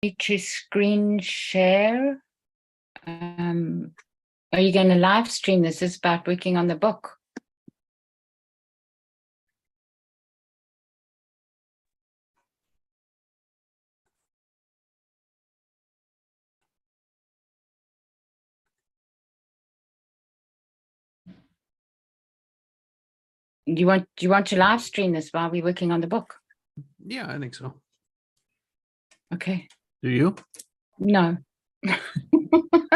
to screen share. Are you going to live stream this? It's about working on the book. Do you want to live stream this while we're working on the book? Yeah, I think so. Okay. Do you? No.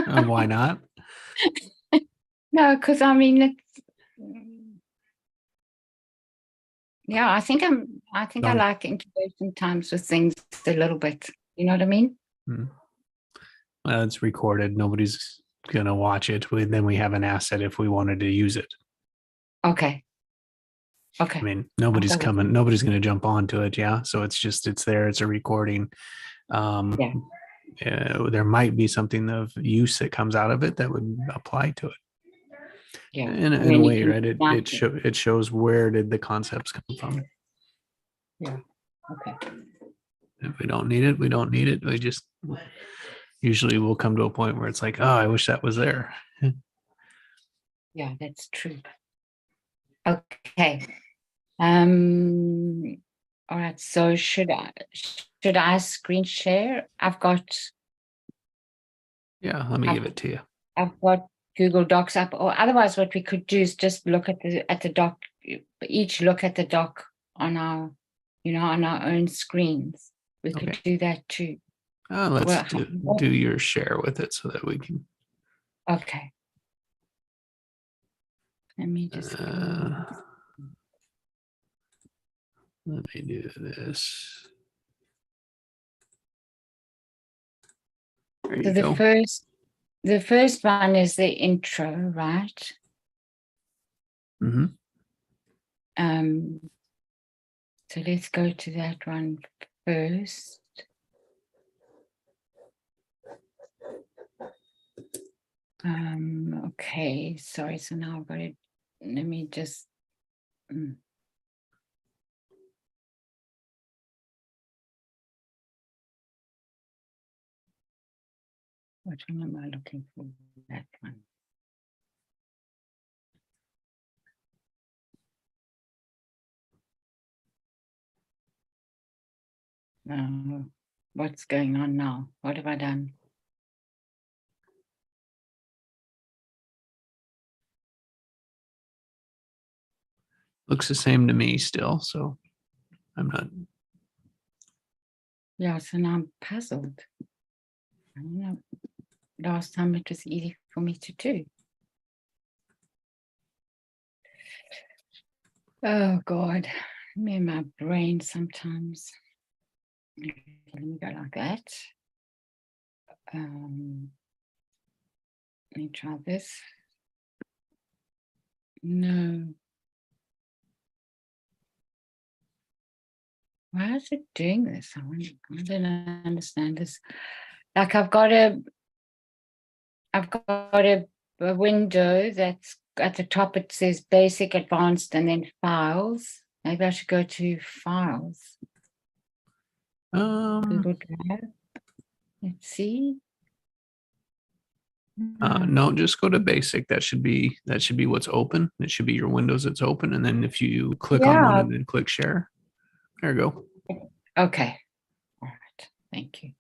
Why not? No, because I mean, it's, yeah, I think I like incubation times with things a little bit. You know what I mean? Well, it's recorded. Nobody's gonna watch it. Then we have an asset if we wanted to use it. Okay. I mean, nobody's coming. Nobody's gonna jump onto it. Yeah. So it's there. It's a recording. There might be something of use that comes out of it that would apply to it. Yeah. In a way, right? It shows where did the concepts come from. Yeah. Okay. If we don't need it, we don't need it. We just usually we'll come to a point where it's like, oh, I wish that was there. Yeah, that's true. Okay. All right. So should I screen share? I've got. Yeah, let me give it to you. I've got Google Docs up, or otherwise what we could do is just look at the doc, each look at the doc on our, on our own screens. We could do that too. Let's do your share with it so that we can. Okay. Let me just. Let me do this. There you go. The first one is the intro, right? Mm-hmm. So let's go to that one first. Okay, sorry, so now I've got it. Let me just what one am I looking for? That one. No, what's going on now? What have I done? Looks the same to me still, so I'm not. Yeah, so now I'm puzzled. I don't know. Last time it was easy for me to do. Oh God, me and my brain sometimes. Let me go like that. Let me try this. No. Why is it doing this? I don't understand this. Like I've got a window that's at the top. It says basic, advanced, and then files. Maybe I should go to files. Google Drive. Let's see. No, just go to basic. That should be what's open. It should be your windows that's open. And then if you click on one and then click share, there you go. Okay. All right. Thank you.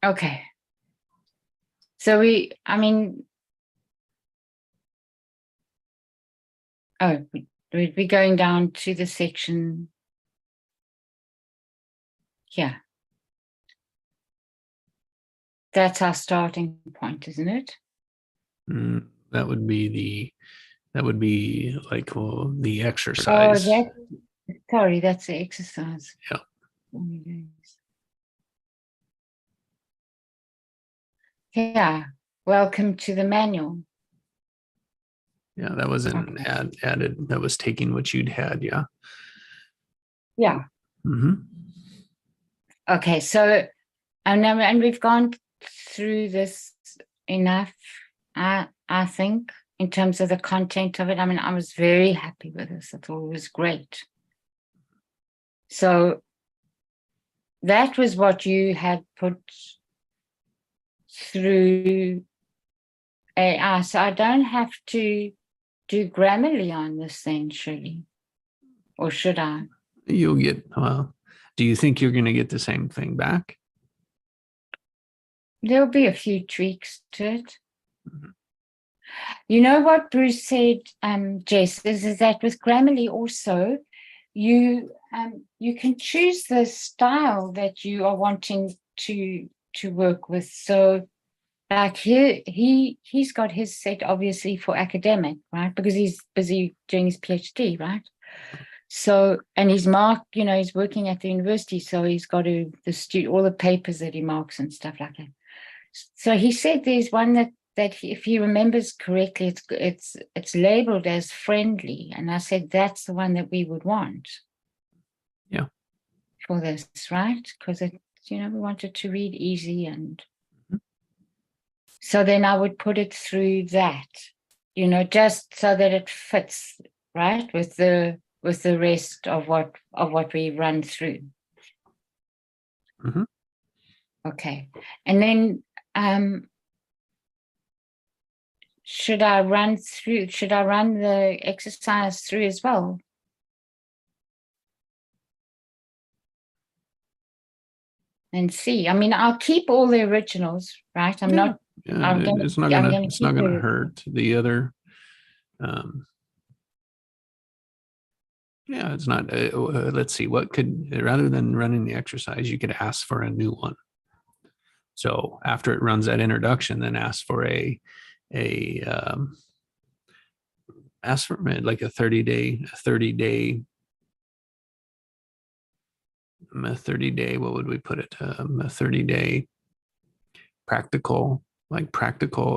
Okay. So we're going down to the section here. That's our starting point, isn't it? That would be like the exercise. Sorry, that's the exercise. Yeah. Yeah. Welcome to the manual. Yeah, that was added. That was taking what you'd had. Yeah. Yeah. Mm-hmm. Okay, so and we've gone through this enough. I think in terms of the content of it, I mean, I was very happy with this. I thought it was great. So that was what you had put through AI. So I don't have to do Grammarly on this thing, surely. Or should I? You'll get, well, do you think you're going to get the same thing back? There'll be a few tweaks to it. Mhm. You know what Bruce said, Jess, is that with Grammarly also, you can choose the style that you are wanting to work with. So like he's got his set obviously for academic, right? Because he's busy doing his PhD, right? So, and he's marked, he's working at the university, so he's got to all the papers that he marks and stuff like that. So he said there's one that if he remembers correctly, it's labeled as friendly, and I said that's the one that we would want. Yeah. For this, right? Because it, we wanted to read easy, and so then I would put it through that, just so that it fits right with the rest of what we run through. Mm-hmm. Okay, and then should I run the exercise through as well? And see, I mean, I'll keep all the originals, right? I'm not. Yeah, it's not gonna hurt the other. Yeah, it's not. Let's see. What could, rather than running the exercise, you could ask for a new one. So after it runs that introduction, then ask for ask for like a 30-day, what would we put it? A 30-day practical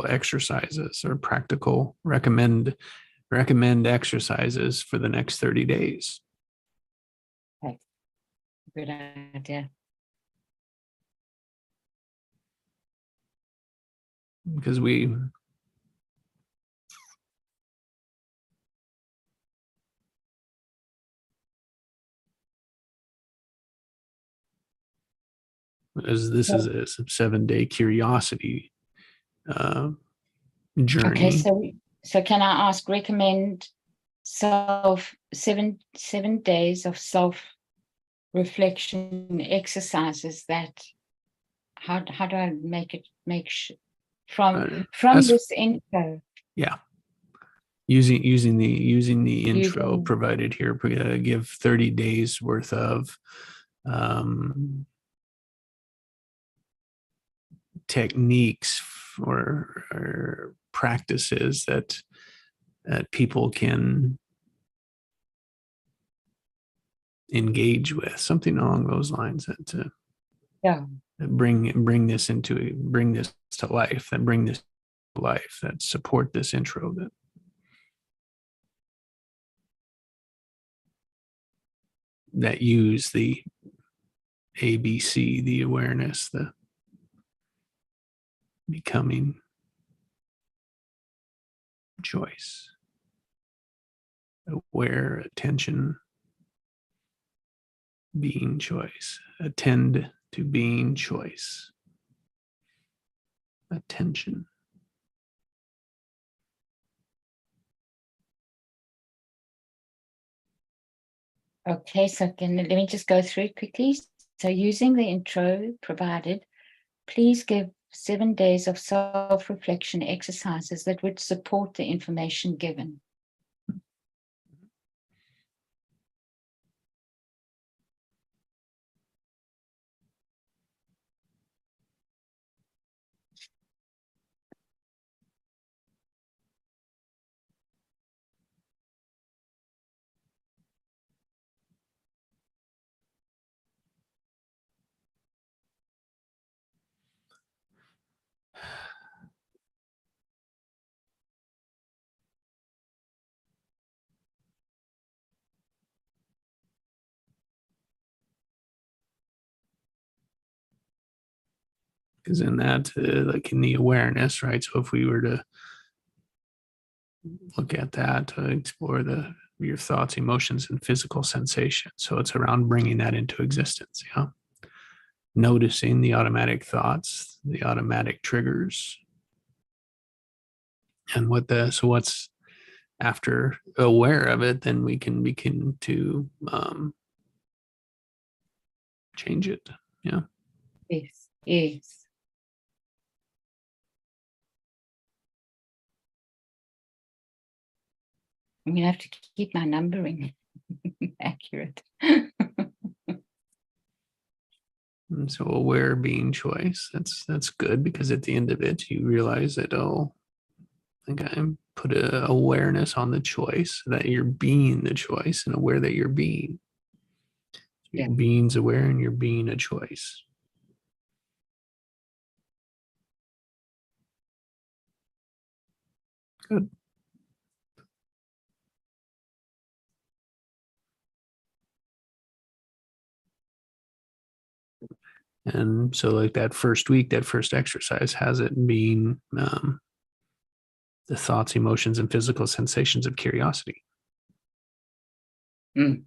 exercises, or practical recommend exercises for the next 30 days. Okay. Good idea. Because as this is a 7-day curiosity journey. Okay, so can I ask, recommend seven days of self-reflection exercises that how do I from this info? Yeah. Using the intro provided here, give 30 days worth of techniques or practices that people can engage with, something along those lines, that bring this to life, that support this intro, that use the ABC, the awareness, the becoming, choice, aware, attention, being, choice, attend to being, choice, attention. Okay, so let me just go through it quickly. So using the intro provided, please give 7 days of self-reflection exercises that would support the information given. Because in that, like in the awareness, right? So if we were to look at that to explore your thoughts, emotions, and physical sensations. So it's around bringing that into existence. Yeah. Noticing the automatic thoughts, the automatic triggers, and what's after aware of it, then we can begin to change it. Yeah. Yes. Yes. I'm gonna have to keep my numbering accurate. And so aware being choice. That's good, because at the end of it, you realize that, oh, I think I put a awareness on the choice, that you're being the choice, and aware that you're being. Yeah. Your being's aware and you're being a choice. Good. And so, like that first week, that first exercise has it being the thoughts, emotions, and physical sensations of curiosity. Mm.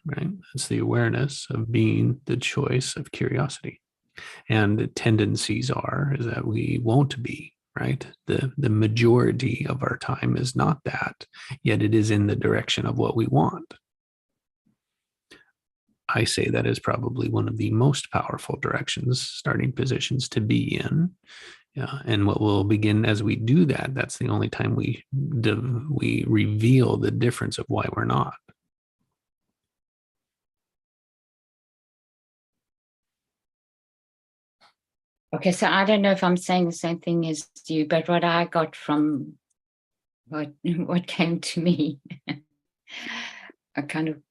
Right? It's the awareness of being the choice of curiosity. And the tendencies is that we won't be, right? The majority of our time is not that, yet it is in the direction of what we want. I say that is probably one of the most powerful directions, starting positions to be in. Yeah, and what will begin as we do that, that's the only time we reveal the difference of why we're not. Okay, so I don't know if I'm saying the same thing as you, but what I got from what came to me, I kind of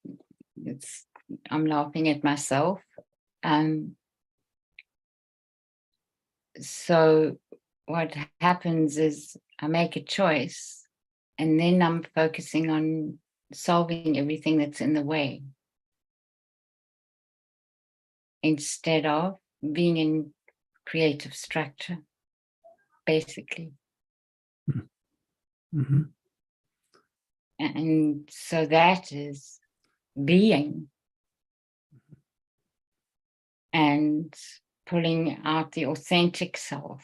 I'm laughing at myself. So what happens is I make a choice, and then I'm focusing on solving everything that's in the way, instead of being in creative structure, basically. Mm-hmm. And so that is being, and pulling out the authentic self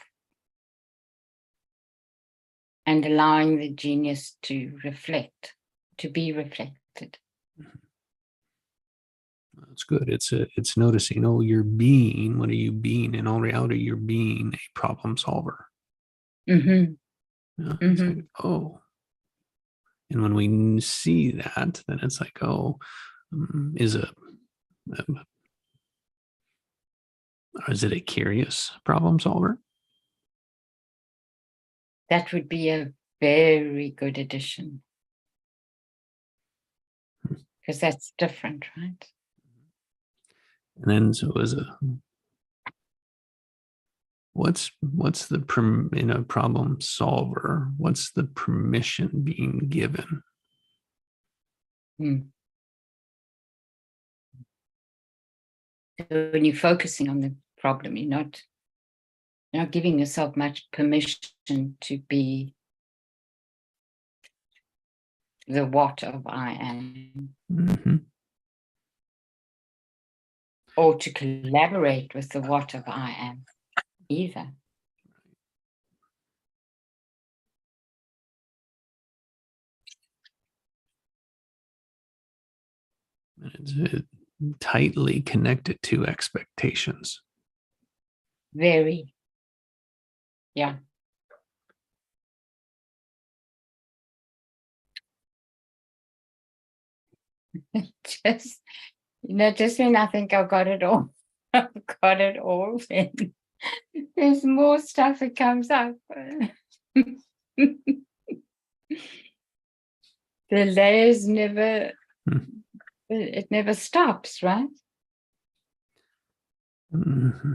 and allowing the genius to reflect, to be reflected. That's good. It's noticing, oh, you're being, what are you being? In all reality, you're being a problem solver. Mm-hmm. Yeah, it's Mm-hmm. like, oh. And when we see that, then it's like, oh, is it a curious problem solver? That would be a very good addition, because that's different, right? And then so what's the in a problem solver? What's the permission being given? Mm. So when you're focusing on the problem, you're not giving yourself much permission to be the what of I am, Mm-hmm. or to collaborate with the what of I am either. It's tightly connected to expectations. Very, yeah. Just, just when I think I've got it all, I've got it all, then there's more stuff that comes up. The layers never, it never stops, right? Mm-hmm.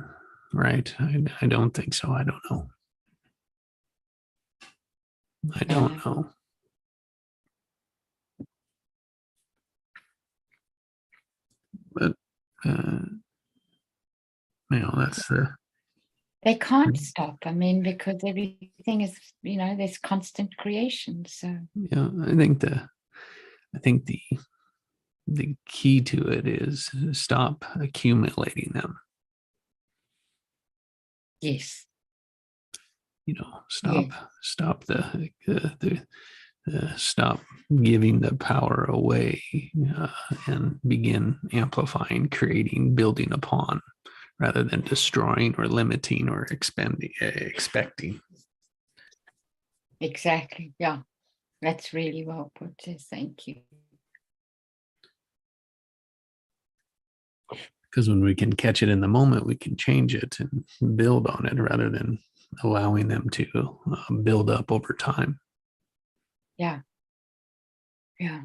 Right. I don't think so. I don't know. I don't know. But that's They can't stop. I mean, because everything is, there's constant creation. So Yeah, I think the key to it is stop accumulating them. yes, Stop yes, stop stop giving the power away, and begin amplifying, creating, building upon, rather than destroying or limiting or expecting. exactly. Yeah, that's really well put. Yes, thank you. Because when we can catch it in the moment, we can change it and build on it rather than allowing them to build up over time. Yeah, yeah.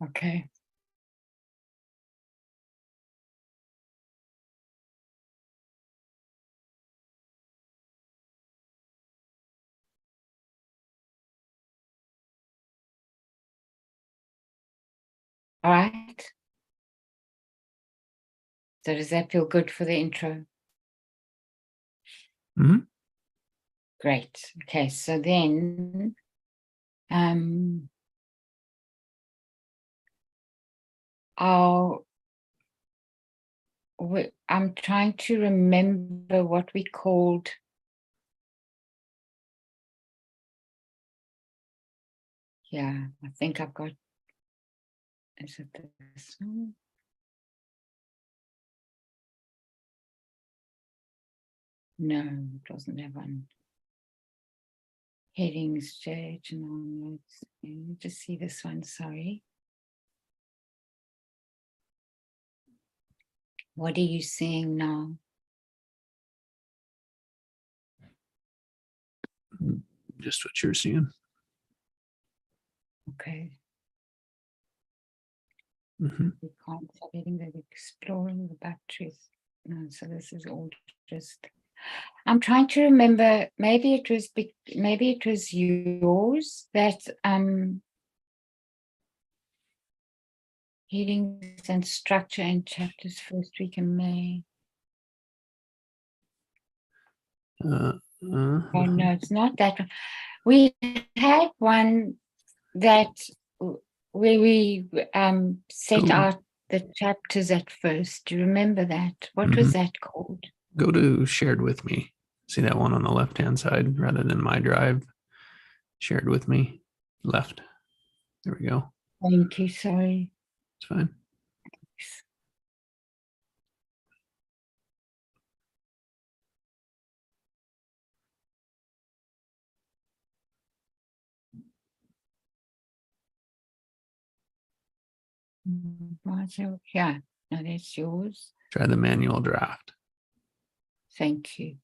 Okay. All right. So does that feel good for the intro? Mm-hmm. Great. Okay. So then, I'm trying to remember what we called. Yeah, I think I've got. Is it this one? No, it wasn't that one. Headings, stage, and onwards. Let me just see this one. Sorry. What are you seeing now? Just what you're seeing. Okay. Mm-hmm. We can't stop heading that exploring the batteries. No, so this is all just. I'm trying to remember. Maybe it was yours that headings and structure and chapters first week in May. Oh no, it's not that one. We had one that where we set out the chapters at first. Do you remember that? What was that called? Go to shared with me. See that one on the left hand side rather than my drive? Shared with me. Left. There we go. Thank you. Sorry. It's fine. Yeah, no, that's yours. Try the manual draft. Thank you.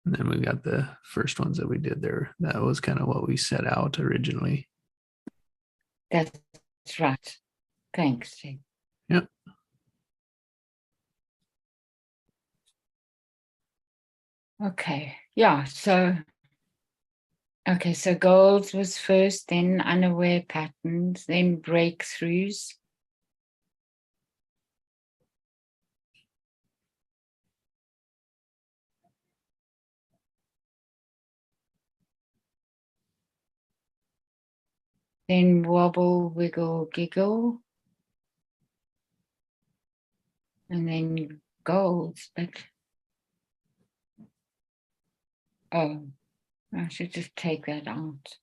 And then we got the first ones that we did there. That was kind of what we set out originally. That's right. Thanks. Yep. Okay. Yeah. So goals was first, then unaware patterns, then breakthroughs. Then wobble, wiggle, giggle. And then goals, but I should just take that out.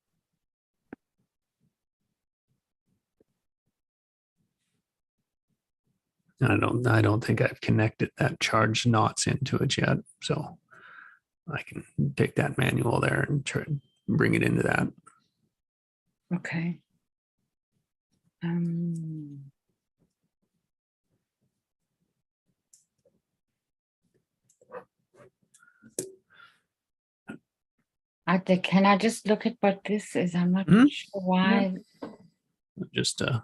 I don't think I've connected that charged knots into it yet. So I can take that manual there and try and bring it into that. Okay. Can I just look at what this is? I'm not sure why. Just go to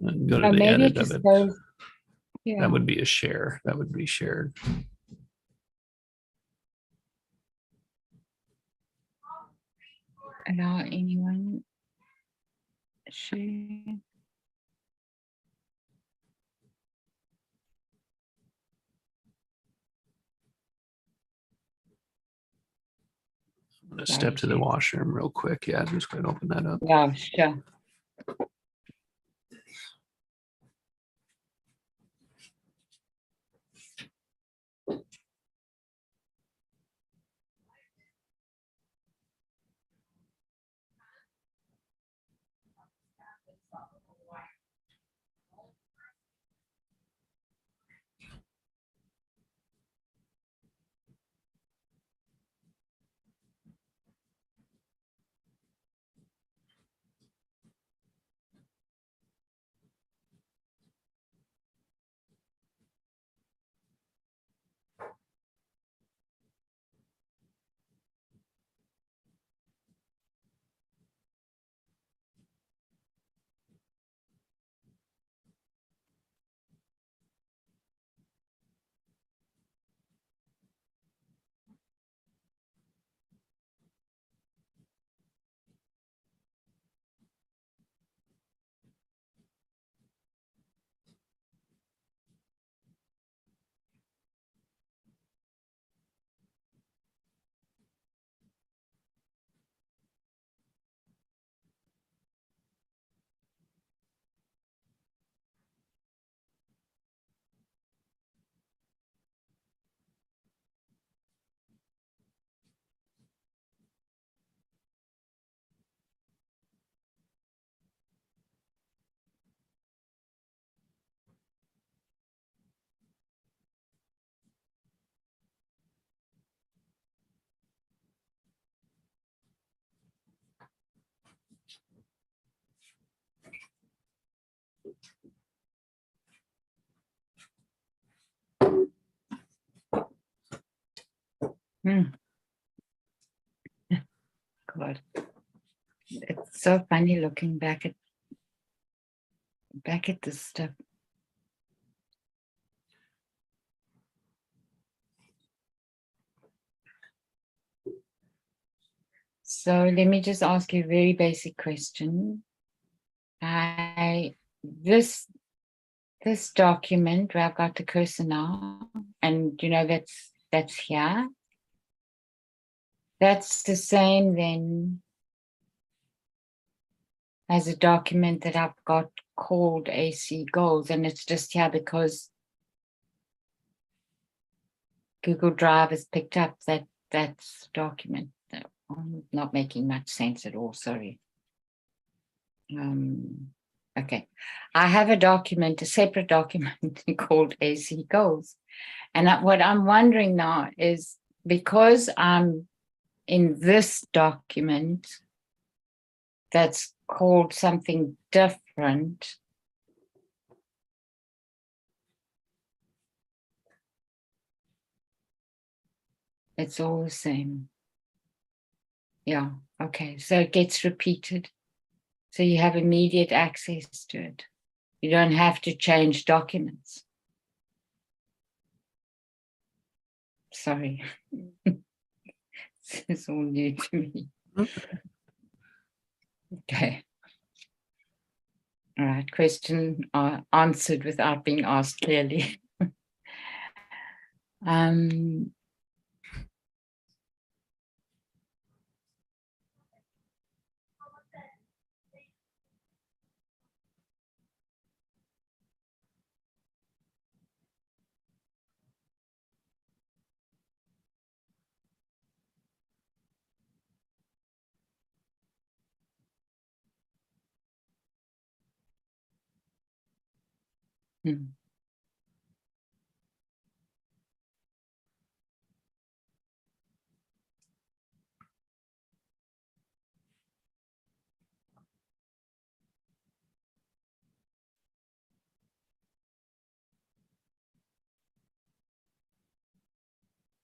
the Maybe edit it of just it. goes. Yeah. That would be a share. That would be shared. Allow anyone. Share. I'm going to step to the washroom real quick. Yeah, just go ahead and open that up. Yeah, sure. God, it's so funny looking back at this stuff. So let me just ask you a very basic question. This document where I've got the cursor now, and that's here. That's the same then as a document that I've got called AC Goals, and it's just here because Google Drive has picked up that's document. I'm not making much sense at all, sorry. Okay, I have a separate document called AC Goals. And what I'm wondering now is, because I'm in this document that's called something different, it's all the same. Yeah, okay, so it gets repeated. So you have immediate access to it. You don't have to change documents. Sorry. This is all new to me. Okay. All right, question answered without being asked clearly.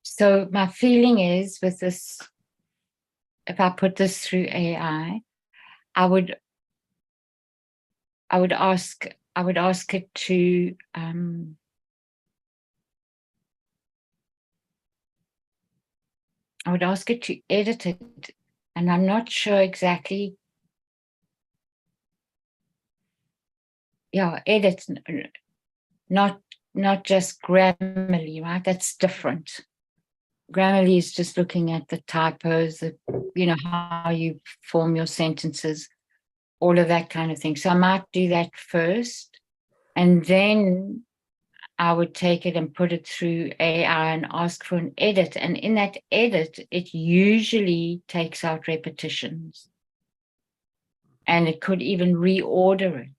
So my feeling is, with this, if I put this through AI, I would ask it to edit it, and I'm not sure exactly yeah, edit, not just Grammarly, right? That's different. Grammarly is just looking at the typos, how you form your sentences, all of that kind of thing. So I might do that first, and then I would take it and put it through AI and ask for an edit. And in that edit, it usually takes out repetitions. And it could even reorder it.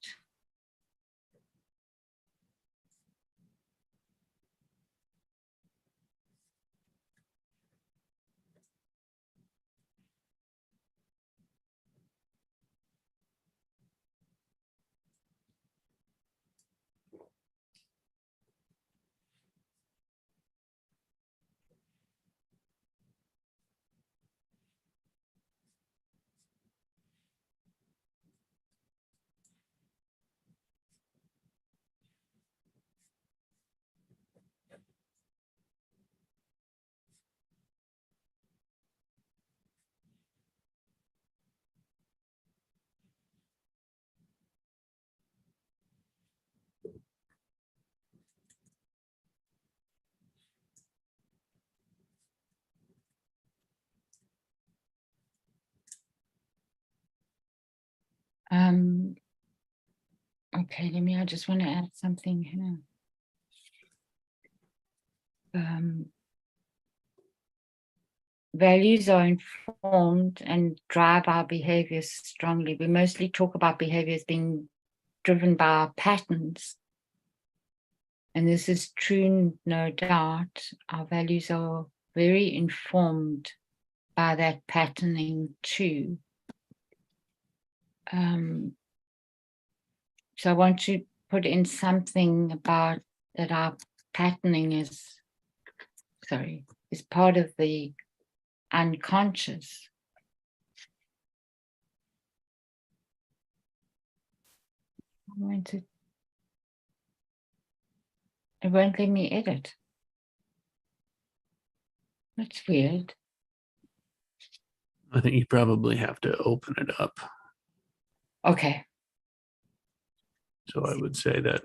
Okay, I just want to add something here. Values are informed and drive our behaviors strongly. We mostly talk about behaviors being driven by our patterns. And this is true, no doubt. Our values are very informed by that patterning too. So I want to put in something about that our patterning is part of the unconscious. It won't let me edit. That's weird. I think you probably have to open it up. Okay. So I would say that,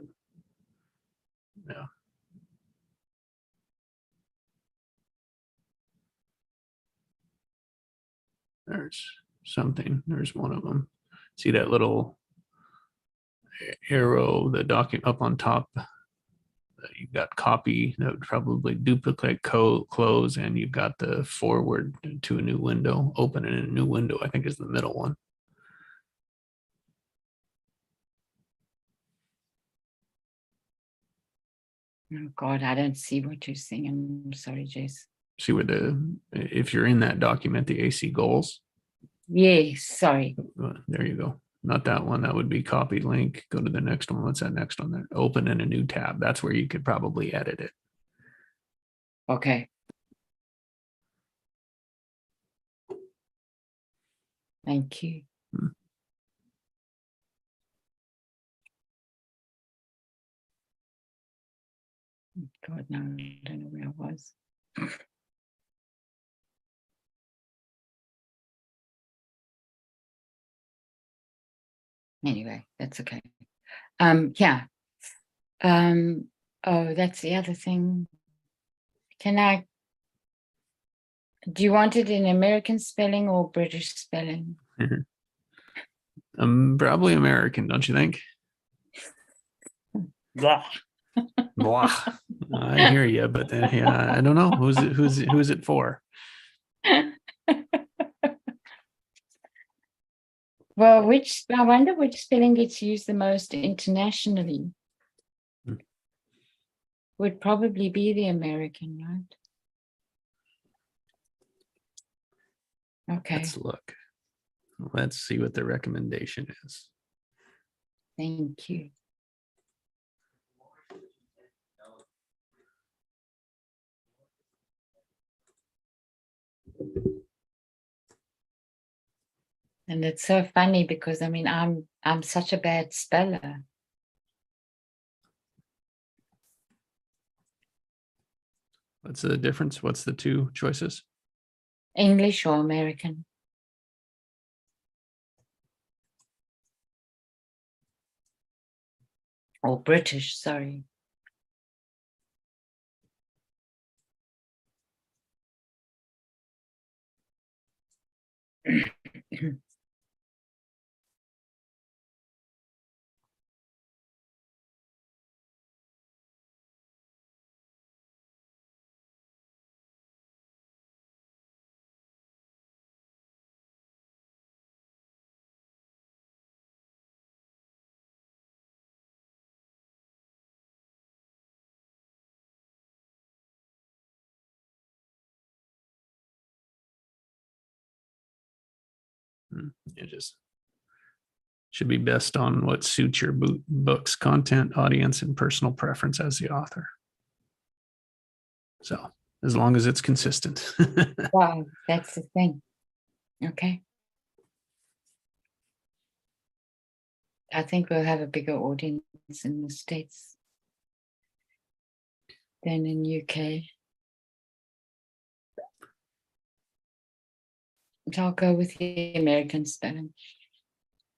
yeah. There's something, there's one of them. See that little arrow, the document up on top? You've got copy that would probably duplicate close, and you've got the forward to a new window, open in a new window, I think is the middle one. Oh God, I don't see what you're saying. I'm sorry, Jess. See where if you're in that document, the AC goals. Yes, sorry. There you go. Not that one. That would be copy link. Go to the next one. What's that next one there? Open in a new tab. That's where you could probably edit it. Okay. Thank you. God, no, I don't know where I was. Anyway, that's okay. Yeah. Oh, that's the other thing. Do you want it in American spelling or British spelling? Probably American, don't you think? Blah. Blah. I hear you, but yeah, I don't know who's it for. Well, I wonder which spelling gets used the most internationally. Would probably be the American, right? Okay. Let's look. Let's see what the recommendation is. Thank you. And it's so funny because I'm such a bad speller. What's the difference? What's the two choices? English or American? or British, sorry. It just should be best on what suits your book's content, audience, and personal preference as the author. So as long as it's consistent. Wow, that's the thing. Okay. I think we'll have a bigger audience in the States than in UK. So I'll go with the American spelling.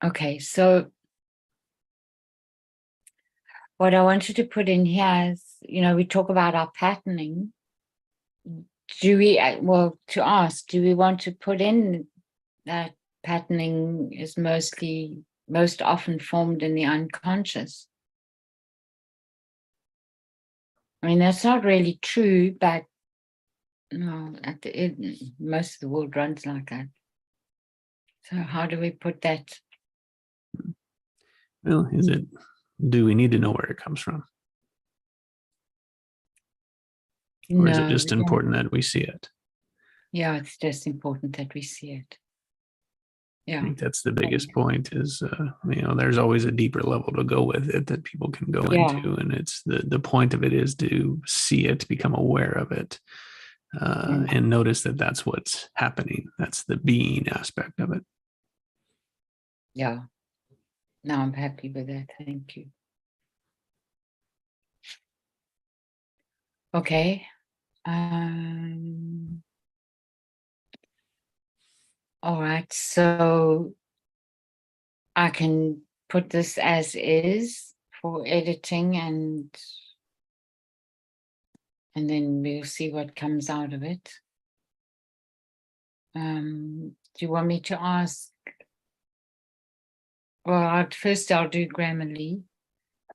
Okay, so what I wanted to put in here is, we talk about our patterning. Do we, to ask, do we want to put in that patterning is most often formed in the unconscious? I mean, that's not really true, but no, most of the world runs like that. So how do we put that? Well, do we need to know where it comes from? Or is it just important that we see it? Yeah, it's just important that we see it. Yeah. I think that's the biggest point is, there's always a deeper level to go with it that people can go into. And it's the point of it is to see it, become aware of it, and notice that that's what's happening. That's the being aspect of it. Yeah. No, I'm happy with that. Thank you. Okay. All right. So I can put this as is for editing and then we'll see what comes out of it. Do you want me to ask? Well, first I'll do Grammarly.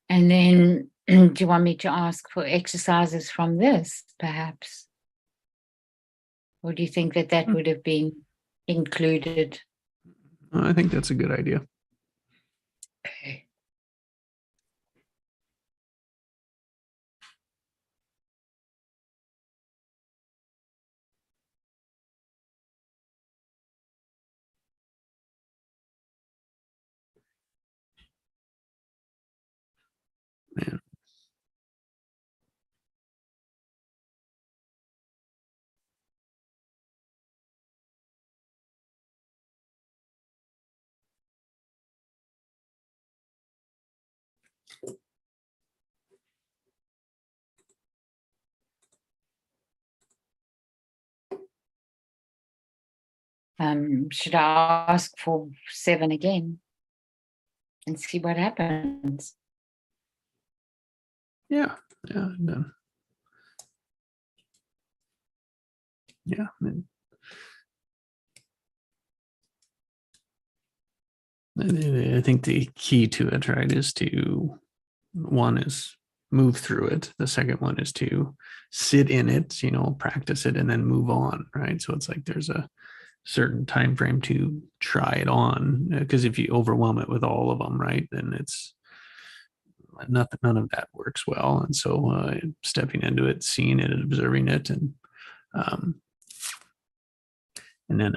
And then do you want me to ask for exercises from this, perhaps? Or do you think that would have been included? I think that's a good idea. Okay. Yeah. Should I ask for 7 again and see what happens? Yeah. Yeah. I think the key to it, right, is one is move through it. The second one is to sit in it, practice it and then move on, right? So it's like there's a certain time frame to try it on, because if you overwhelm it with all of them, right, then it's none of that works well. And so stepping into it, seeing it and observing it, and then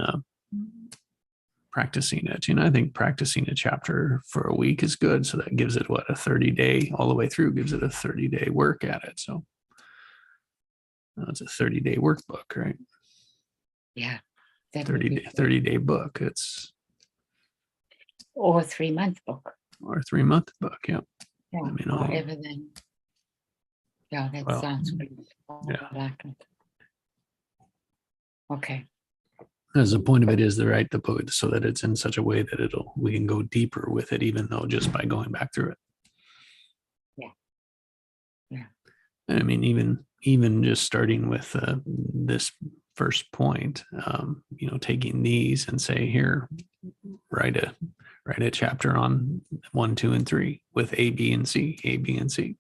practicing it. I think practicing a chapter for a week is good. So that gives it a 30-day all the way through, gives it a 30-day work at it. So it's a 30-day workbook, right? Yeah. 30-day book. Or a 3-month book. Or a 3-month book. Yeah. Yeah. Whatever then. Yeah, that sounds good. Yeah. I like it. Okay. As the point of it is to write the book so that it's in such a way that we can go deeper with it, even though just by going back through it. Yeah. I mean, even just starting with this first point, taking these and say, here, write a chapter on 1, 2, and 3 with A, B, and C, A, B, and C.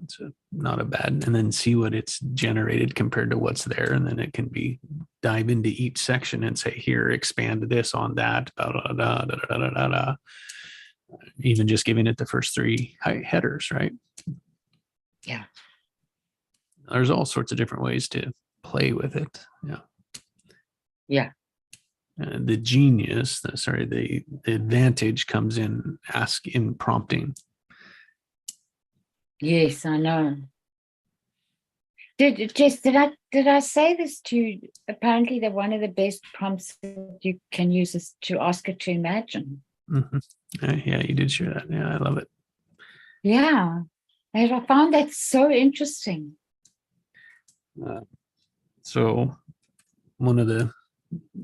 It's not a bad, and then see what it's generated compared to what's there, and then it can be dive into each section and say, here, expand this on that, da, da, da, da, da, da, da, da. Even just giving it the first 3 headers, right? Yeah. There's all sorts of different ways to play with it. Yeah. Yeah. The genius, the advantage comes in prompting. Yes, I know. Did I say this to you? Apparently, that one of the best prompts that you can use is to ask it to imagine. Mm-hmm. Yeah, you did share that. Yeah, I love it. Yeah, I found that so interesting. So one of the,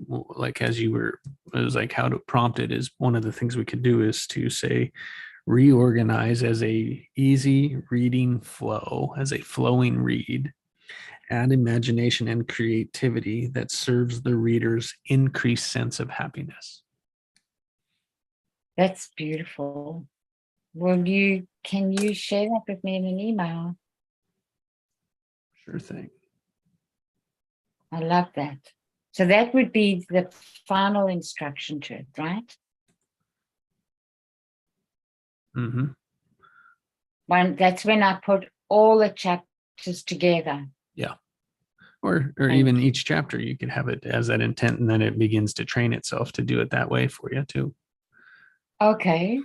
like, as you were, it was like how to prompt it is one of the things we could do is to say, reorganize as a easy reading flow, as a flowing read, add imagination and creativity that serves the reader's increased sense of happiness. That's beautiful. Can you share that with me in an email? Sure thing. I love that. So that would be the final instruction to it, right? Mm-hmm. That's when I put all the chapters together. Yeah. Or Thank even you. each chapter, you could have it as that intent, and then it begins to train itself to do it that way for you too. Okay.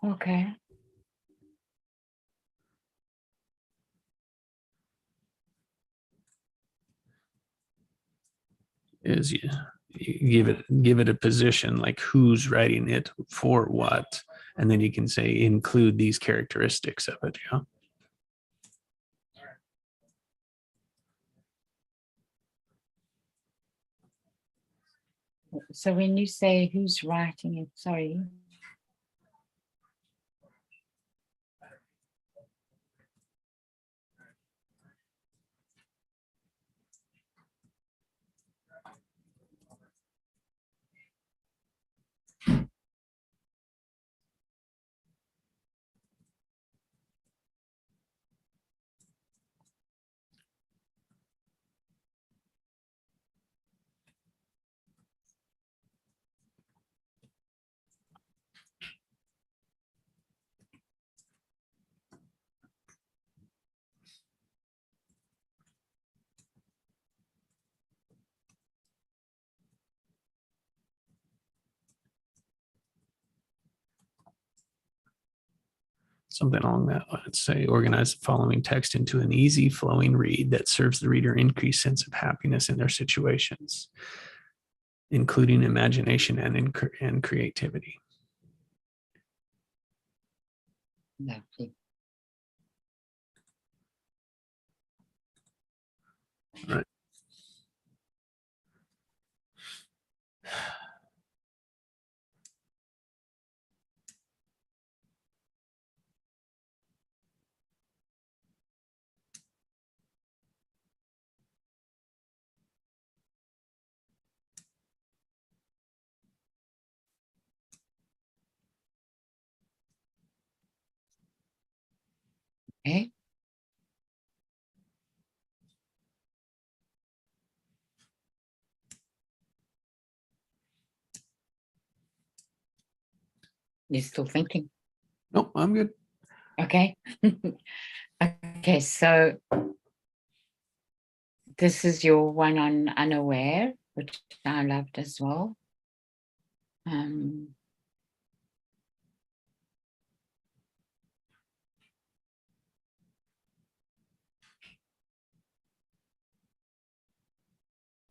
Okay. Is you give it a position, like who's writing it for what, and then you can say include these characteristics of it. Yeah. So when you say who's writing it, sorry. Something along that. Let's say organize the following text into an easy flowing read that serves the reader increased sense of happiness in their situations, including imagination and creativity. Lovely. Right. Okay. You're still thinking. Nope, I'm good. Okay. Okay, so this is your one on unaware, which I loved as well.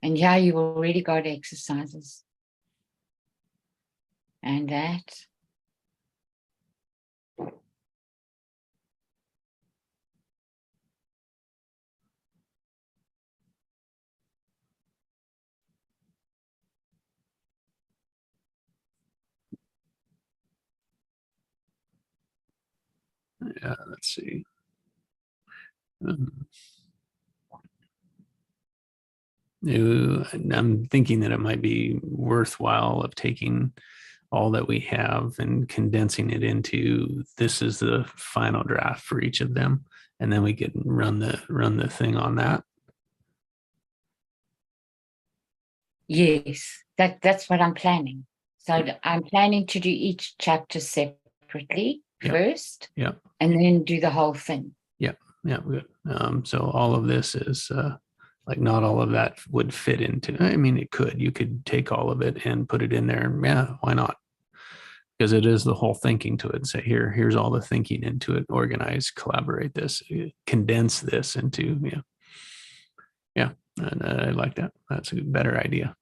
And yeah, you've already got exercises. And that. Yeah, let's see. Um, I'm thinking that it might be worthwhile of taking all that we have and condensing it into this is the final draft for each of them, and then we can run the thing on that. Yes, that's what I'm planning. So I'm planning to do each chapter separately first, and then do the whole thing. Yeah, good. So all of this is like not all of that would fit into. I mean, it could. You could take all of it and put it in there, and yeah, why not? Because it is the whole thinking to it. Say here's all the thinking into it. Organize, collaborate this, condense this into yeah. And I like that. That's a better idea.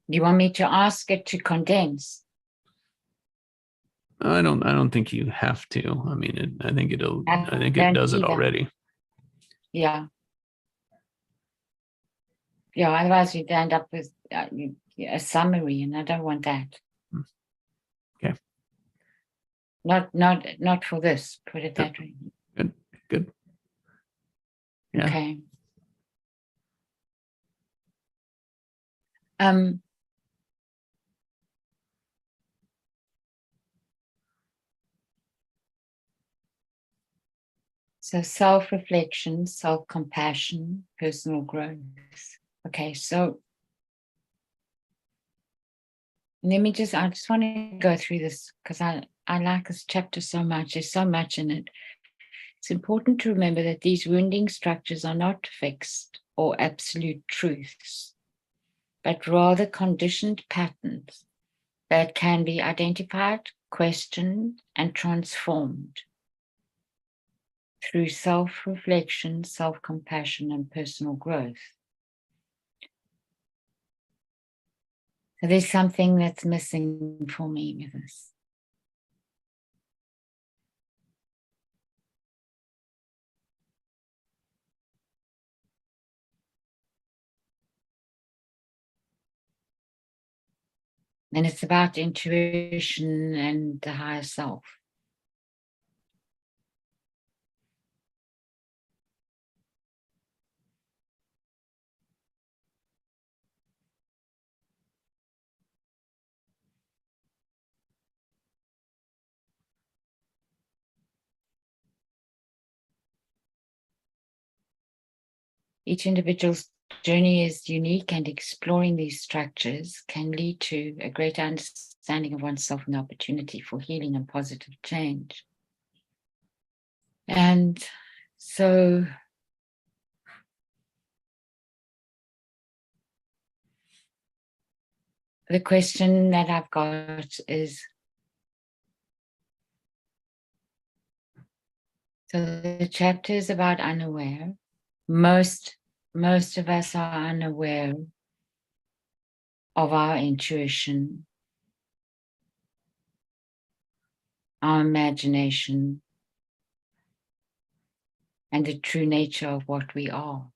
Do you want me to ask it to condense? I don't think you have to. I mean, I think it does it already. Yeah. Yeah, otherwise you'd end up with a summary, and I don't want that. Okay. Not for this. Put it that way. Good. Yeah. Okay. So self-reflection, self-compassion, personal growth. Okay, so I just want to go through this because I like this chapter so much. There's so much in it. It's important to remember that these wounding structures are not fixed or absolute truths, but rather conditioned patterns that can be identified, questioned, and transformed through self-reflection, self-compassion, and personal growth. So there's something that's missing for me with this. And it's about intuition and the higher self. Each individual's journey is unique, and exploring these structures can lead to a greater understanding of oneself and the opportunity for healing and positive change. And so the question that I've got is, so the chapter is about unaware. Most of us are unaware of our intuition, our imagination, and the true nature of what we are.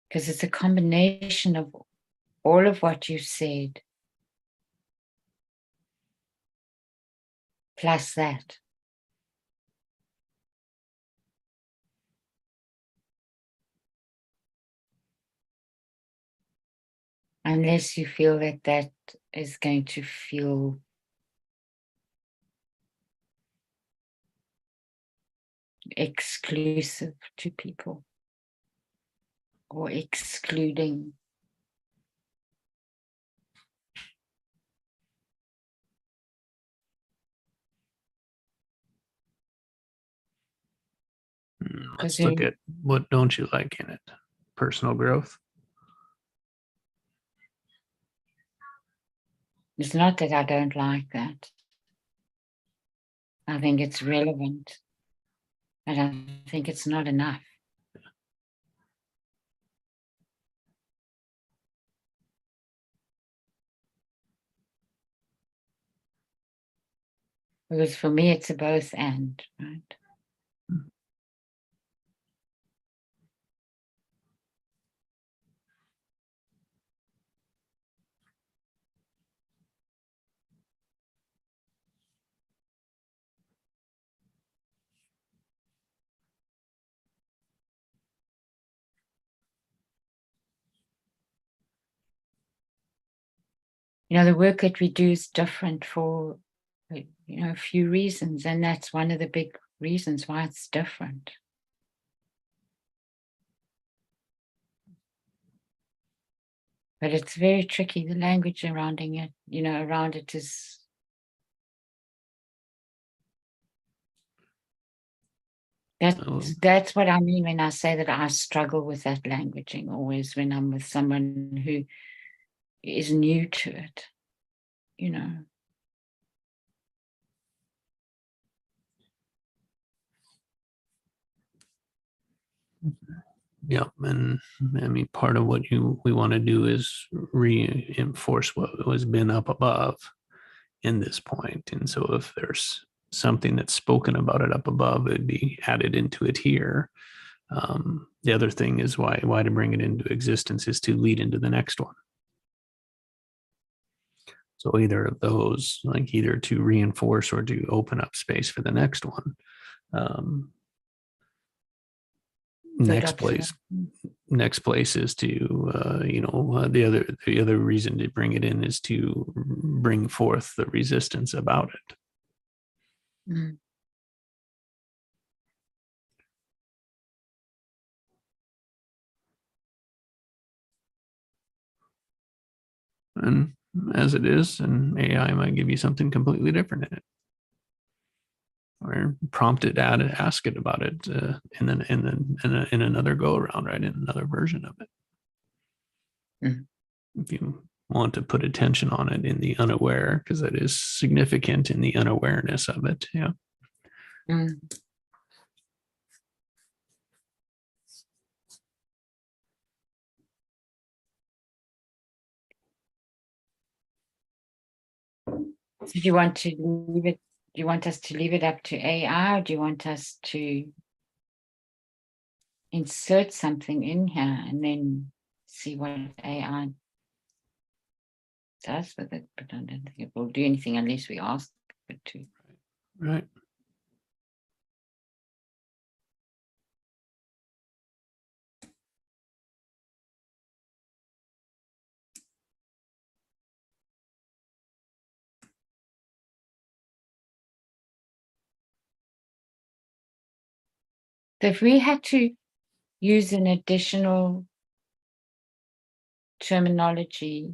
Because it's a combination of all of what you said, plus that. Unless you feel that that is going to feel exclusive to people or excluding. Let's look at what don't you like in it. Personal growth. It's not that I don't like that. I think it's relevant, but I think it's not enough. Because for me, it's a both and, right? The work that we do is different for, a few reasons. And that's one of the big reasons why it's different. But it's very tricky. The language around it is. That's what I mean when I say that I struggle with that languaging always when I'm with someone who is new to it, Yeah, and I mean, part of what we want to do is reinforce what has been up above in this point. And so if there's something that's spoken about it up above, it'd be added into it here. The other thing is why to bring it into existence is to lead into the next one. So either of those, like either to reinforce or to open up space for the next one. Next place is to the other reason to bring it in is to bring forth the resistance about it. Mm. And as it is, and AI might give you something completely different in it, or prompt it, ask it about it, and then in another go around, right, in another version of it. Mm. If you want to put attention on it in the unaware, because that is significant in the unawareness of it. Yeah. Mm. So do you want to leave it? Do you want us to leave it up to AI, or do you want us to insert something in here and then see what AI does with it? But I don't think it will do anything unless we ask it to. Right. So if we had to use an additional terminology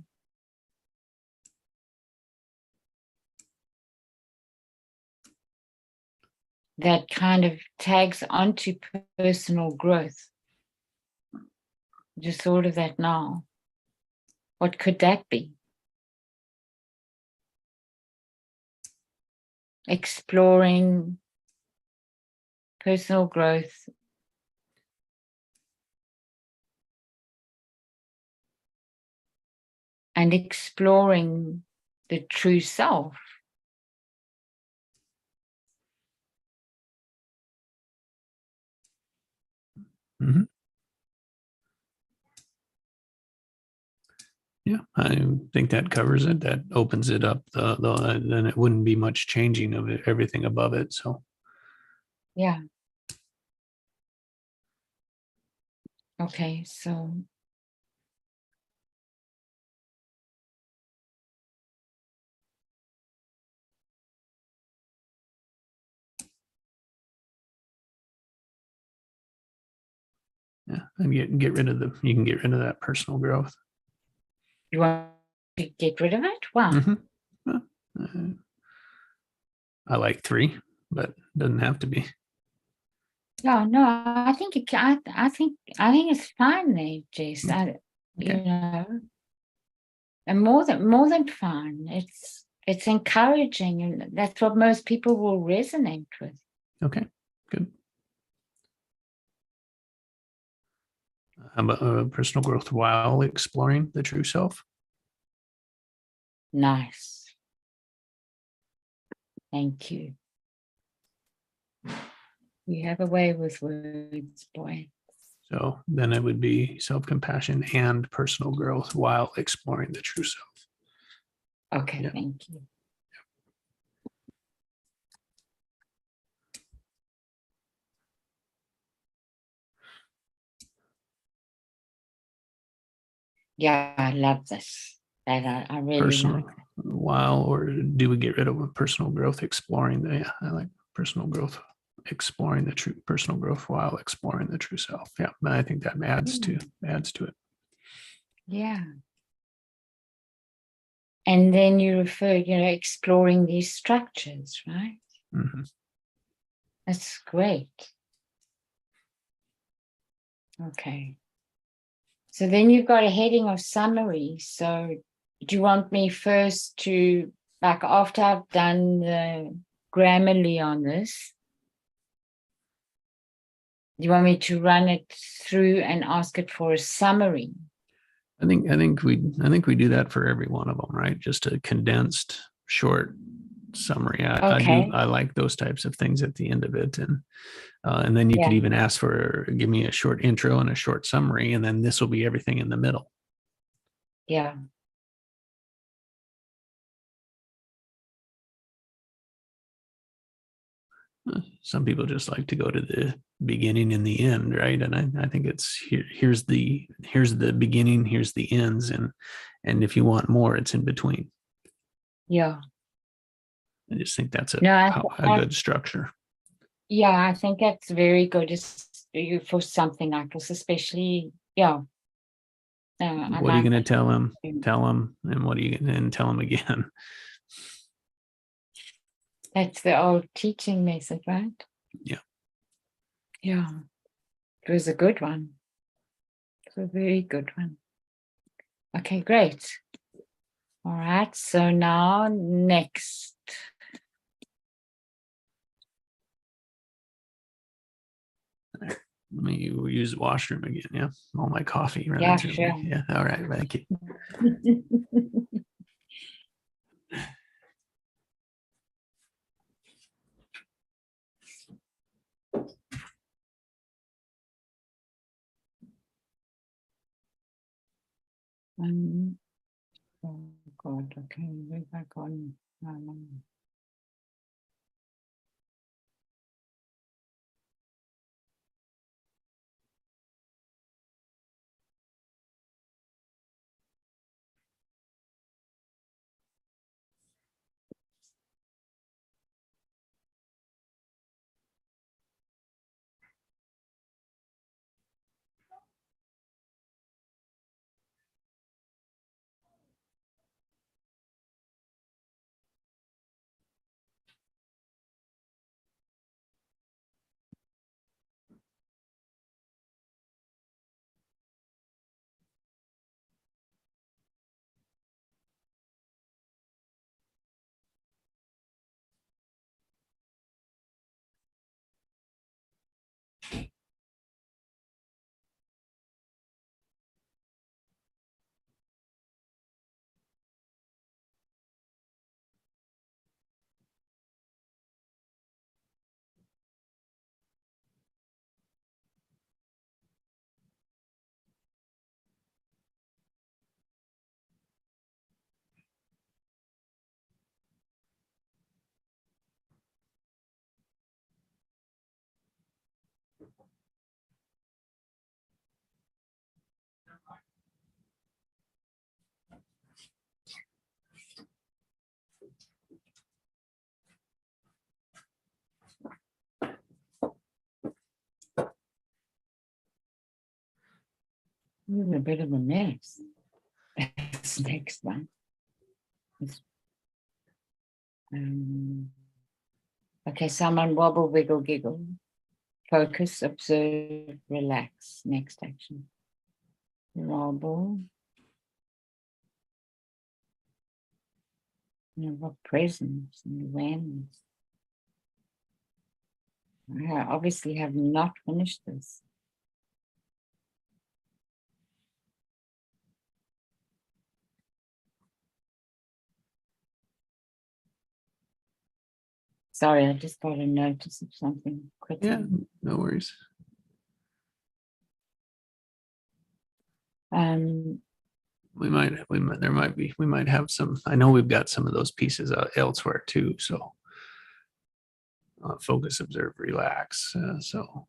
that kind of tags onto personal growth, just thought of that now. What could that be? Exploring personal growth and exploring the true self. Mm-hmm. Yeah, I think that covers it. That opens it up. Then it wouldn't be much changing of everything above it. So Yeah. Okay, so yeah, and you can get rid of that personal growth. you want to get rid of it? Wow. Mm-hmm. I like 3, but it doesn't have to be. No, I think I think it's fine there, Jess. Okay. And more than fine. It's encouraging, and that's what most people will resonate with. Okay, good. How about personal growth while exploring the true self? Nice. Thank you. You have a way with words, boy. So then it would be self-compassion and personal growth while exploring the true self. Okay, Yeah. thank you. Yeah, I love this. That I really Personal like. while, or do we get rid of personal growth exploring the, yeah, I like personal growth exploring the true personal growth while exploring the true self. Yeah, I think that adds to it. Yeah. And then you refer, exploring these structures, right? Mhm. That's great. Okay. So then you've got a heading of summary. So do you want me first to, like after I've done the Grammarly on this, do you want me to run it through and ask it for a summary? I think we do that for every one of them, right? Just a condensed, short summary. Okay. I like those types of things at the end of it, and then you could Yeah. even ask for give me a short intro and a short summary, and then this will be everything in the middle. Yeah. Some people just like to go to the beginning and the end, right? And I think it's here's the beginning, here's the ends, and if you want more, it's in between. Yeah. I just think that's No, a good structure. yeah, I think that's very good for something like this, especially, yeah. I What are you like going to it. tell him? Tell him, and what are you going to tell him again? That's the old teaching method, right? Yeah. Yeah. It was a good one. It's a very good one. Okay, great. All right. So now next. Let me use the washroom again. Yeah. All my coffee running Yeah, through sure. me. Yeah. All right. Thank you. Oh God, okay, we're back on. We're a bit of a mess. That's the next one. Okay, someone wobble, wiggle, giggle. Focus, observe, relax. Next action. Wobble. Presence and awareness. I obviously have not finished this. Sorry, I just got a notice of something quickly. Yeah, no worries. We might have some, I know we've got some of those pieces elsewhere too. So focus, observe, relax. So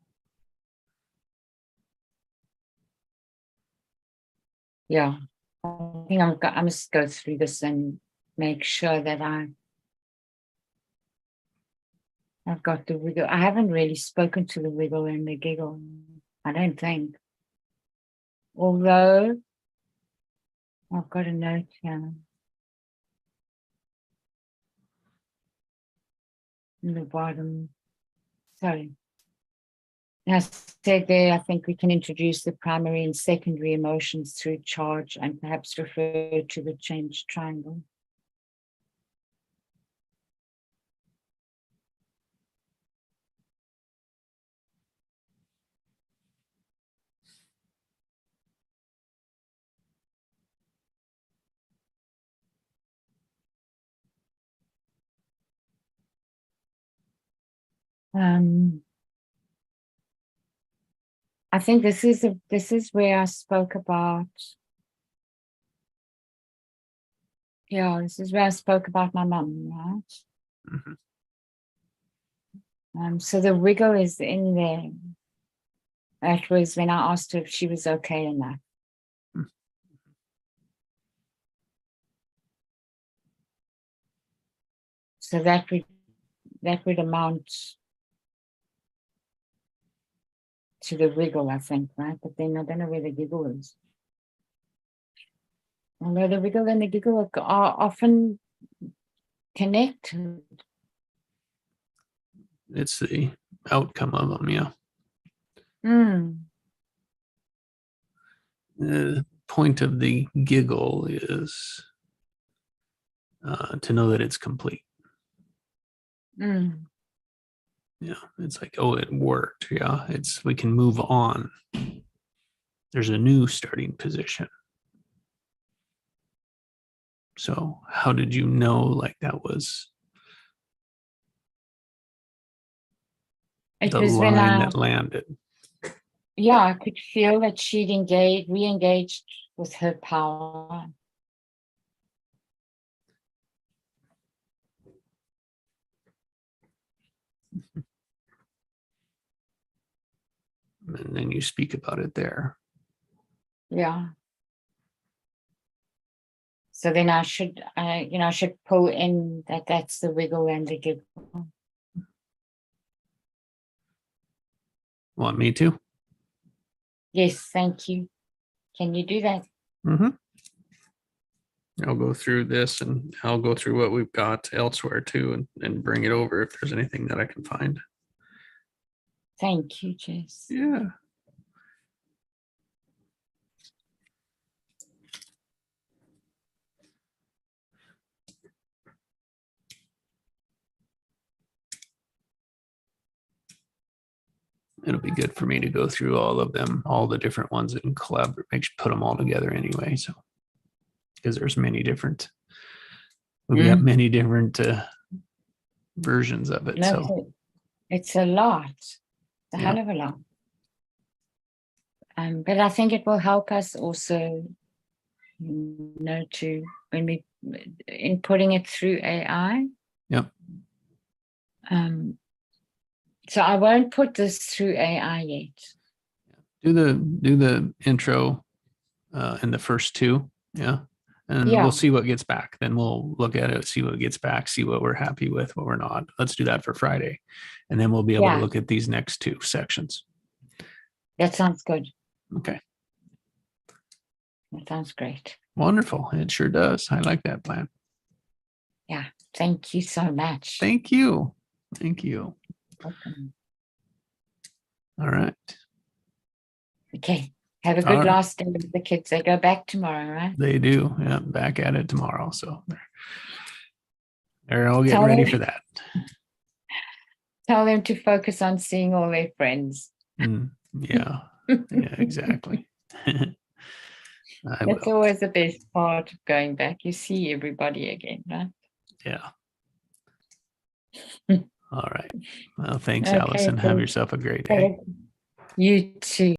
Yeah, I think I must go through this and make sure that I've got the wiggle. I haven't really spoken to the wiggle and the giggle, I don't think. Although I've got a note here in the bottom. Sorry. I said there, I think we can introduce the primary and secondary emotions through charge and perhaps refer to the change triangle. I think this is where I spoke about. Yeah, this is where I spoke about my mum, right? mhm. So the wiggle is in there. That was when I asked her if she was okay in that. Mm. So that would amount to the wiggle, I think, right? But then I don't know where the giggle is. Although the wiggle and the giggle are often connected. It's the outcome of them. Yeah. The point of the giggle is to know that it's complete. Yeah, it's like, oh, it worked. Yeah, we can move on. There's a new starting position. So how did you know like that was It the was when line that landed? yeah, I could feel that she'd re-engaged with her power. And then you speak about it there. Yeah. So then I should pull in that's the wiggle and the giggle. Want me to? Yes, thank you. Can you do that? Mm-hmm. I'll go through this and I'll go through what we've got elsewhere too and bring it over if there's anything that I can find. Thank you, Jess. Yeah. It'll be good for me to go through all of them, all the different ones and collaborate, put them all together anyway. So, because we've got many different versions of it. No, So it's a lot. It's a yeah. hell of a lot. But I think it will help us also, to when we in putting it through AI. Yep. So I won't put this through AI yet. Do the intro in the first two. Yeah. And Yeah. we'll see what gets back. Then we'll look at it, see what gets back, see what we're happy with, what we're not. Let's do that for Friday. And then we'll be able to look at these next two sections. That sounds good. Okay. That sounds great. Wonderful. It sure does. I like that plan. Yeah. Thank you so much. Thank you. Thank you. Welcome. All right. Okay. Have a good last day with the kids. They go back tomorrow, right? They do. Yeah. Back at it tomorrow. So they're all getting ready for that. Tell them to focus on seeing all their friends. Yeah. Yeah, exactly. That's always the best part of going back. You see everybody again, right? Yeah. All right. Well, thanks, Okay, Allison. Have cool. yourself a great day. You too.